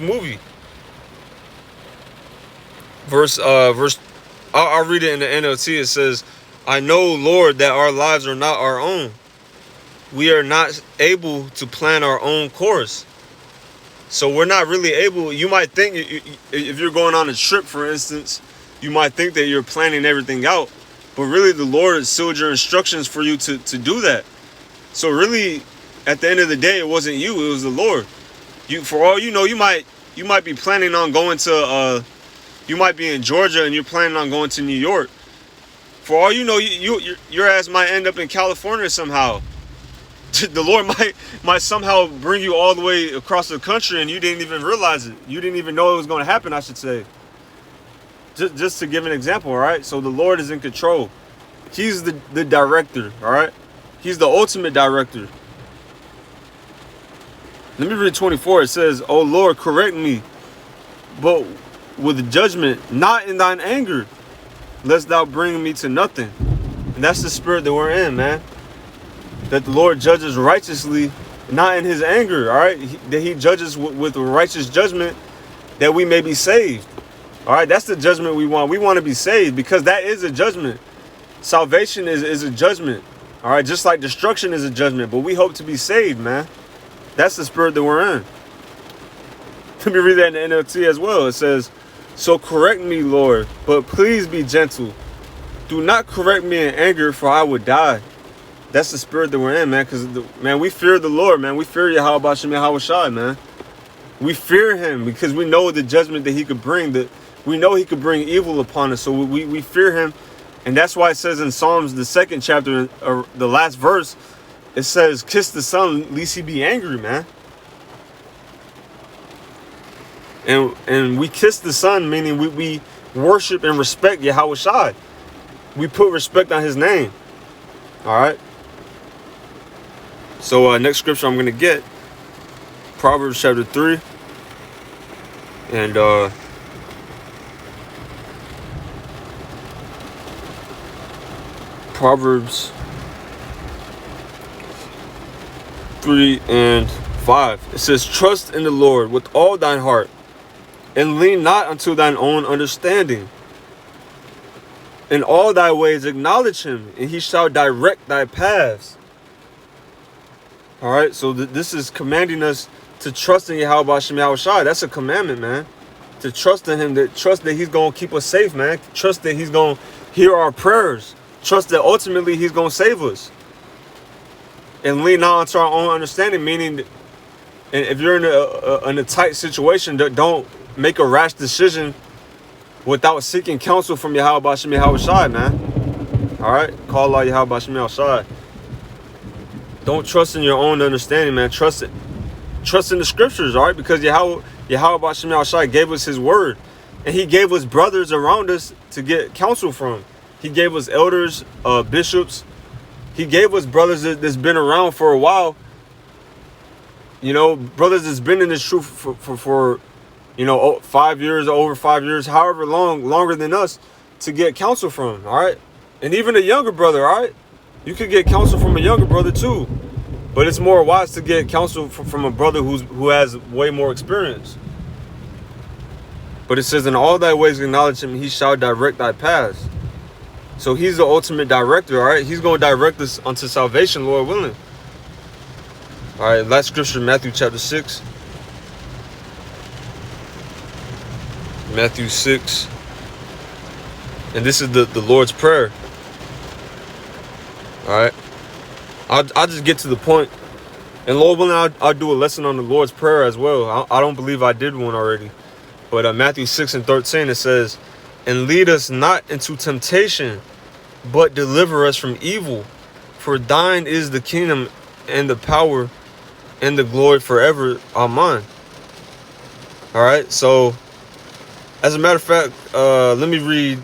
movie. I'll read it in the NLT. It says, I know, Lord, that our lives are not our own. We are not able to plan our own course. So we're not really able. You might think, if you're going on a trip, for instance, you might think that you're planning everything out. But really, the Lord sealed your instructions for you to do that. So really, at the end of the day, it wasn't you, it was the Lord. For all you know, you might be planning on going to, you might be in Georgia and you're planning on going to New York. For all you know, your ass might end up in California somehow. The Lord might somehow bring you all the way across the country and you didn't even realize it. You didn't even know it was going to happen, I should say. Just to give an example, all right? So the Lord is in control. He's the director, all right? He's the ultimate director. Let me read 24. It says, O Lord, correct me, but with judgment, not in thine anger, lest thou bring me to nothing. And that's the spirit that we're in, man. That the Lord judges righteously, not in his anger, all right? That he judges with righteous judgment, that we may be saved. All right, that's the judgment we want. We want to be saved because that is a judgment. Salvation is a judgment. All right, just like destruction is a judgment, but we hope to be saved, man. That's the spirit that we're in. Let me read that in the NLT as well. It says, so correct me, Lord, but please be gentle. Do not correct me in anger, for I would die. That's the spirit that we're in, man, because, man, we fear the Lord, man. We fear Yahweh Bashem Yahweh Shai, man. We fear him because we know the judgment that he could bring, that we know he could bring evil upon us, so we fear him. And that's why it says in Psalms, the 2nd chapter, the last verse, it says, kiss the son, lest he be angry, man. And we kiss the son, meaning we worship and respect Yahweh Shai. We put respect on his name. All right. So next scripture I'm going to get, Proverbs chapter 3. And Proverbs 3 and 5. It says, trust in the Lord with all thine heart, and lean not unto thine own understanding. In all thy ways acknowledge him, and he shall direct thy paths. All right, so this is commanding us to trust in Yahweh Bashem Yahweh Shai. That's a commandment, man. To trust in him, trust that he's going to keep us safe, man. Trust that he's going to hear our prayers. Trust that ultimately he's going to save us. And lean not onto our own understanding, meaning, and if you're in a tight situation, don't make a rash decision without seeking counsel from Yahweh Bashem Yahweh Shai, man. All right? Call out Yahweh Bashem Yahweh Shai. Don't trust in your own understanding, man. Trust it. Trust in the scriptures, all right? Because Yahweh Bashem Yahweh Shai gave us his word. And he gave us brothers around us to get counsel from. He gave us elders, bishops. He gave us brothers that's been around for a while. You know, brothers that's been in this truth for you know, 5 years, over 5 years, however longer than us, to get counsel from, all right? And even a younger brother, all right? You could get counsel from a younger brother too. But it's more wise to get counsel from a brother who has way more experience. But it says, in all thy ways acknowledge him, he shall direct thy paths. So he's the ultimate director, all right? He's going to direct us unto salvation, Lord willing. All right, last scripture, Matthew chapter 6. Matthew 6. And this is the Lord's Prayer. All right. I'll just get to the point. And Lord willing, I'll do a lesson on the Lord's Prayer as well. I don't believe I did one already. But Matthew 6 and 13, it says, and lead us not into temptation, but deliver us from evil. For thine is the kingdom and the power and the glory forever. Amen. All right. So, as a matter of fact, let me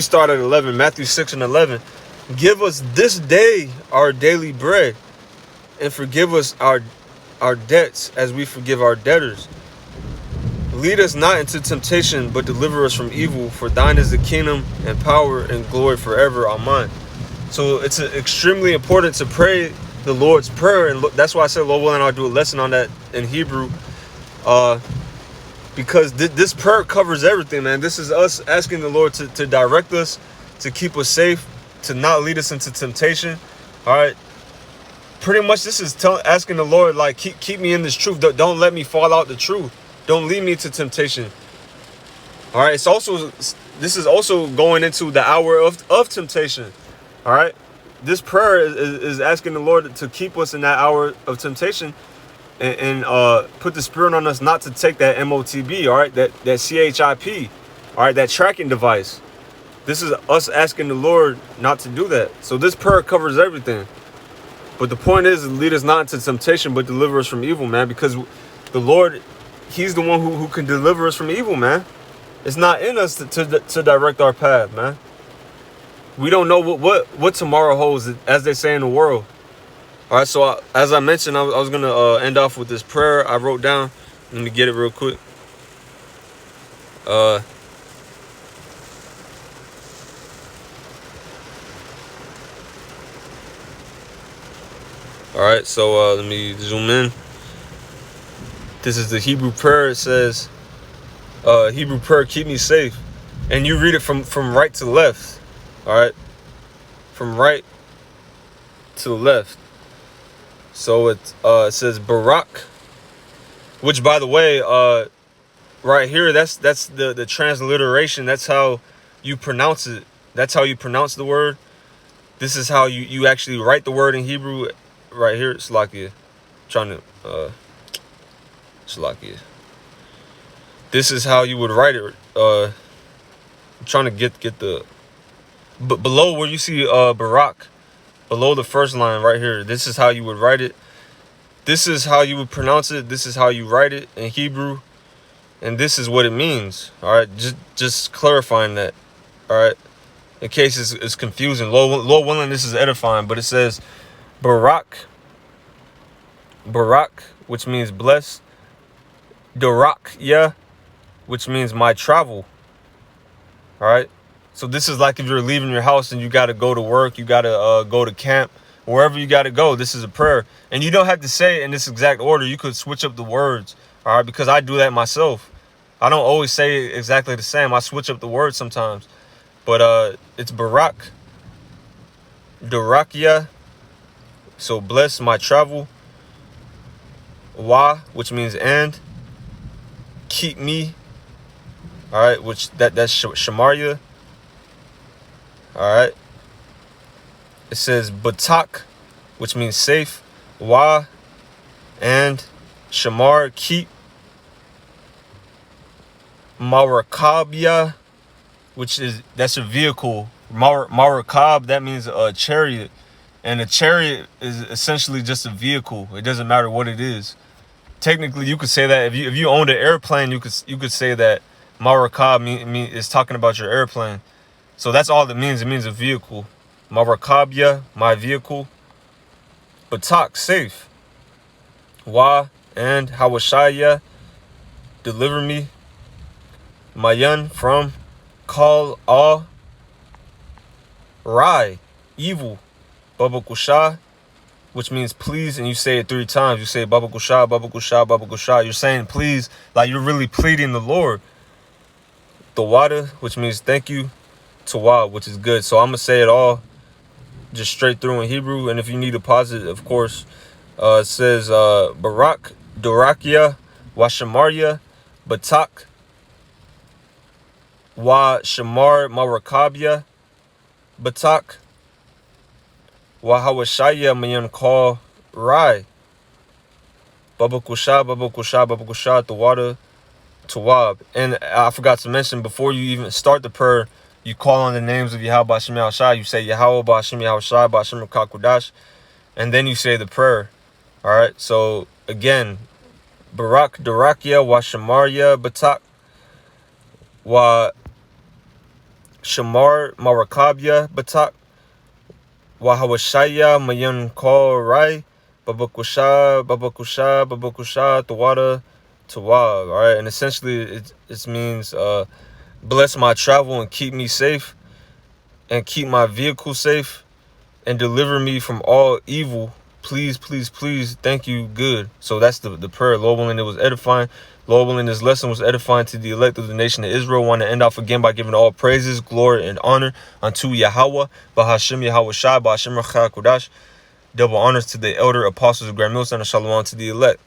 start at 11. Matthew 6 and 11. Give us this day our daily bread, and forgive us our debts as we forgive our debtors. Lead us not into temptation, but deliver us from evil. For thine is the kingdom and power and glory forever. Amen. So it's extremely important to pray the Lord's Prayer. And that's why I said, Lord willing, I'll do a lesson on that in Hebrew. because this prayer covers everything, man. This is us asking the Lord to direct us, to keep us safe, to not lead us into temptation. All right. Pretty much this is asking the Lord, like, keep me in this truth. Don't let me fall out the truth. Don't lead me to temptation. All right. This is also going into the hour of temptation. All right. This prayer is asking the Lord to keep us in that hour of temptation, and put the spirit on us not to take that MOTB, all right, that CHIP, all right, that tracking device. This is us asking the Lord not to do that. So this prayer covers everything. But the point is, lead us not into temptation, but deliver us from evil, man, because the Lord, he's the one who can deliver us from evil, man. It's not in us to direct our path, man. We don't know what tomorrow holds, as they say in the world. All right, so as I mentioned, I was going to end off with this prayer I wrote down. Let me get it real quick. All right, so let me zoom in. This is the Hebrew prayer. It says, Hebrew prayer, keep me safe. And you read it from right to left. All right, from right to left. So it says Barak, which, by the way, right here, that's the transliteration. That's how you pronounce it. That's how you pronounce the word. This is how you actually write the word in Hebrew. Right here, Salakia. Salakia. This is how you would write it. I'm trying to get the. But below where you see Barak, below the first line right here, this is how you would write it. This is how you would pronounce it. This is how you write it in Hebrew. And this is what it means. All right, just clarifying that. All right, in case it's confusing. Lord willing, this is edifying. But it says Barak, which means blessed. Dorakya, which means my travel. All right. So this is like if you're leaving your house and you got to go to work, you got to go to camp, wherever you got to go. This is a prayer. And you don't have to say it in this exact order. You could switch up the words, all right, because I do that myself. I don't always say it exactly the same. I switch up the words sometimes. But it's Barak, Dorakia, so bless my travel. Wa, which means and. Keep me, all right, which that's Shamaria. All right. It says Batak, which means safe. Wa and Shamar, keep. Marakabya, that's a vehicle. Marakab, that means a chariot. And a chariot is essentially just a vehicle. It doesn't matter what it is. Technically, you could say that if you owned an airplane, you could say that Marakab is talking about your airplane. So that's all it means. It means a vehicle. Marakabya, my vehicle. Batak, safe. Wa and Hawashaya, deliver me. Mayan, from. Call all. Rai, evil. Babakusha, which means please, and you say it 3 times. You say Babakusha, Babakusha, Babakusha. You're saying please, like you're really pleading the Lord. Tawada, which means thank you. Tawa, which is good. So I'm going to say it all just straight through in Hebrew. And if you need to pause it, of course, it says Barak, Dorakia, Washamaria, Batak, Wa Shamar, Marakabya, Batak, Wa Hawashaya, Mayan Call, Rai, Babakusha, Babakusha, Babakusha, Tawada, Tawab. And I forgot to mention, before you even start the prayer, you call on the names of Yahweh Ba'Shem Yahushai. You say Yahweh Ba'Shem Yahushai, Ba'Shem Kakudash, and then you say the prayer. All right. So again, Barak, Dorakia, Wa Shamaria, Batak, Wa Shamar, Marakabya, Batak, Wa Hawashaya, Mayan Kal Rai, Babakusha, Babakusha, Babakusha, Tawada, Tawab. All right. And essentially it means bless my travel and keep me safe and keep my vehicle safe and deliver me from all evil. Please, please, please, thank you, good. So that's the prayer. Lord willing, it was edifying. Lord willing, this lesson was edifying to the elect of the nation of Israel. Want to end off again by giving all praises, glory, and honor unto Yahweh, Bahashem Yahweh Shai, Bahashem Rachel Kodash. Double honors to the elder apostles of Grand Millstone, and shalom to the elect.